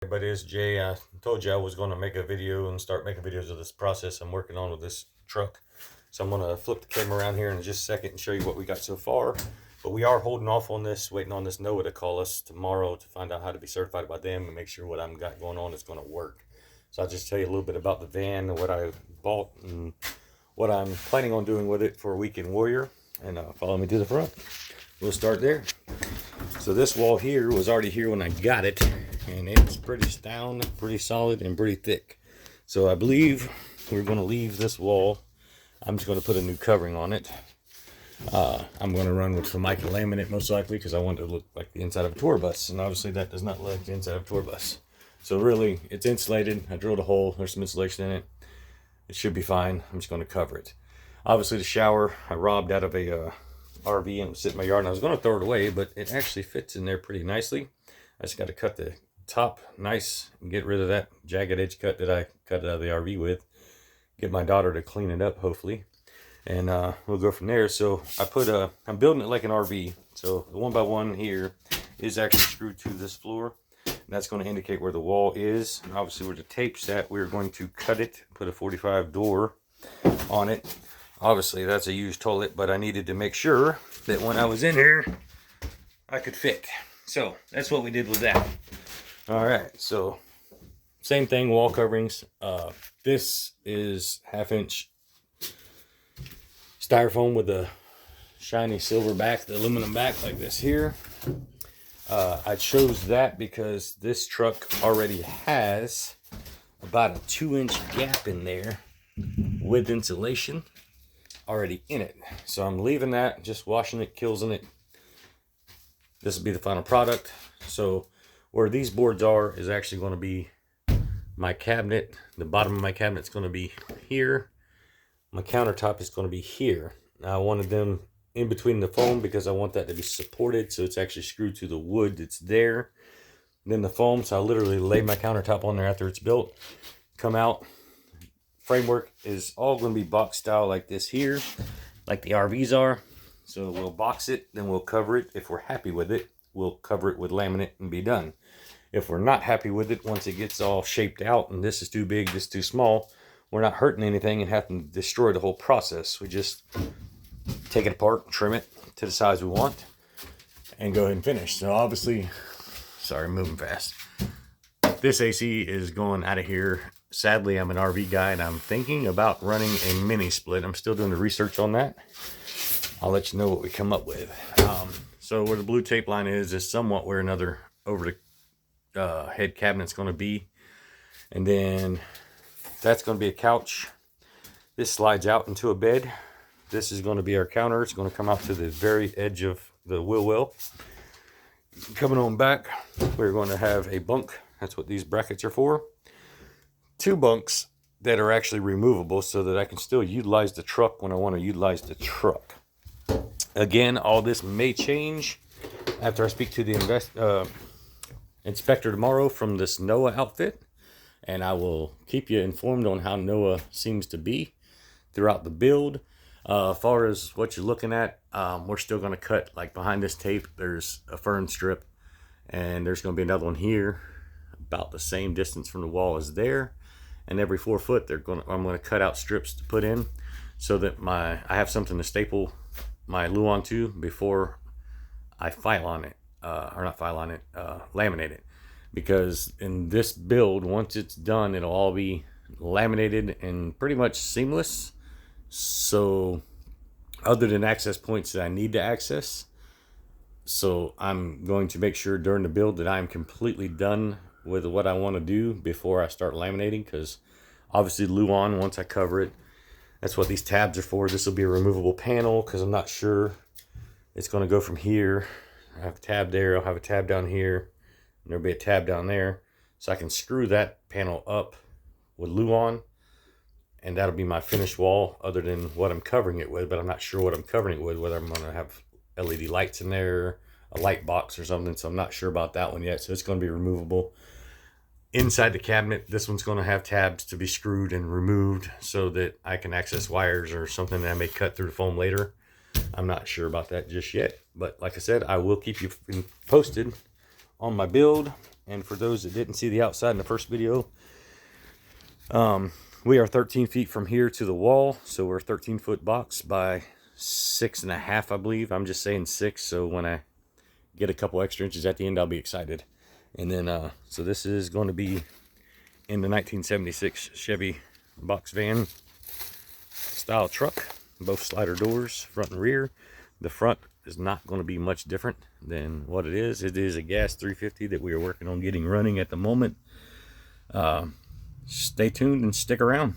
Everybody, it's Jay. I told you I was going to make a video and start making videos of this process I'm working on with this truck. So I'm going to flip the camera around here in just a second and show you what we got so far. But we are holding off on this, waiting on this NOAA to call us tomorrow to find out how to be certified by them and make sure what I'm got going on is going to work. So I'll just tell you a little bit about the van and what I bought and what I'm planning on doing with it for Weekend Warrior. And follow me to the front. We'll start there. So this wall here was already here when I got it, and it's pretty sound, pretty solid, and pretty thick. So I believe we're going to leave this wall. I'm just going to put a new covering on it. I'm going to run with Formica laminate most likely because I want it to look like the inside of a tour bus, and obviously that does not look like the inside of a tour bus. So really, it's insulated. I drilled a hole. There's some insulation in it. It should be fine. I'm just going to cover it. Obviously the shower I robbed out of a RV and it was sitting in my yard, and I was going to throw it away, but it actually fits in there pretty nicely. I just got to cut the top nice and get rid of that jagged edge cut that I cut out of the RV with. Get my daughter to clean it up, hopefully, and we'll go from there. So I'm building it like an RV. So the 1x1 here is actually screwed to this floor, and that's going to indicate where the wall is. And obviously where the tape's at, we're going to cut it, put a 45 door on it. Obviously that's a used toilet, but I needed to make sure that when I was in here I could fit. So that's what we did with that. All right, so same thing, wall coverings. This is 1/2-inch styrofoam with a shiny silver back, the aluminum back like this here. I chose that because this truck already has about a 2-inch gap in there with insulation already in it. So I'm leaving that, just washing it, killing it. This will be the final product. So where these boards are is actually going to be my cabinet. The bottom of my cabinet is going to be here. My countertop is going to be here. Now I wanted them in between the foam because I want that to be supported, so it's actually screwed to the wood that's there. Then the foam, so I'll literally lay my countertop on there after it's built, come out. Framework is all going to be box style like this here, like the RVs are. So we'll box it, then we'll cover it. If we're happy with it, we'll cover it with laminate and be done. If we're not happy with it, once it gets all shaped out and this is too big, this is too small, we're not hurting anything and having to destroy the whole process. We just take it apart, trim it to the size we want, and go ahead and finish. So obviously, sorry, moving fast. This AC is going out of here. Sadly, I'm an RV guy and I'm thinking about running a mini split. I'm still doing the research on that. I'll let you know what we come up with. So where the blue tape line is somewhat where another over the head cabinet's going to be. And then that's going to be a couch. This slides out into a bed. This is going to be our counter. It's going to come out to the very edge of the wheel well. Coming on back, we're going to have a bunk. That's what these brackets are for. 2 bunks that are actually removable so that I can still utilize the truck when I want to utilize the truck. Again, all this may change after I speak to the inspector tomorrow from this NOAA outfit, and I will keep you informed on how NOAA seems to be throughout the build. As far as what you're looking at, we're still going to cut, like behind this tape, there's a fern strip, and there's going to be another one here about the same distance from the wall as there. And every 4 foot, I'm going to cut out strips to put in so that I have something to staple my Luan to before I laminate it. Because in this build, once it's done, it'll all be laminated and pretty much seamless. So other than access points that I need to access, so I'm going to make sure during the build that I'm completely done with what I want to do before I start laminating, because obviously Luan, once I cover it, that's what these tabs are for. This will be a removable panel because I'm not sure it's going to go from here. I have a tab there, I'll have a tab down here, and there'll be a tab down there, so I can screw that panel up with Luan, and that'll be my finished wall other than what I'm covering it with. But I'm not sure what I'm covering it with, whether I'm going to have LED lights in there, a light box or something, so I'm not sure about that one yet. So it's going to be removable. Inside the cabinet, this one's going to have tabs to be screwed and removed so that I can access wires or something that I may cut through the foam later. I'm not sure about that just yet, but like I said, I will keep you posted on my build And for those that didn't see the outside in the first video, we are 13 feet from here to the wall. So we're a 13-foot box by 6.5, I believe. I'm just saying 6. So when I get a couple extra inches at the end, I'll be excited. And then, so this is going to be in the 1976 Chevy box van style truck. Both slider doors, front and rear. The front is not going to be much different than what it is. It is a gas 350 that we are working on getting running at the moment. Stay tuned and stick around.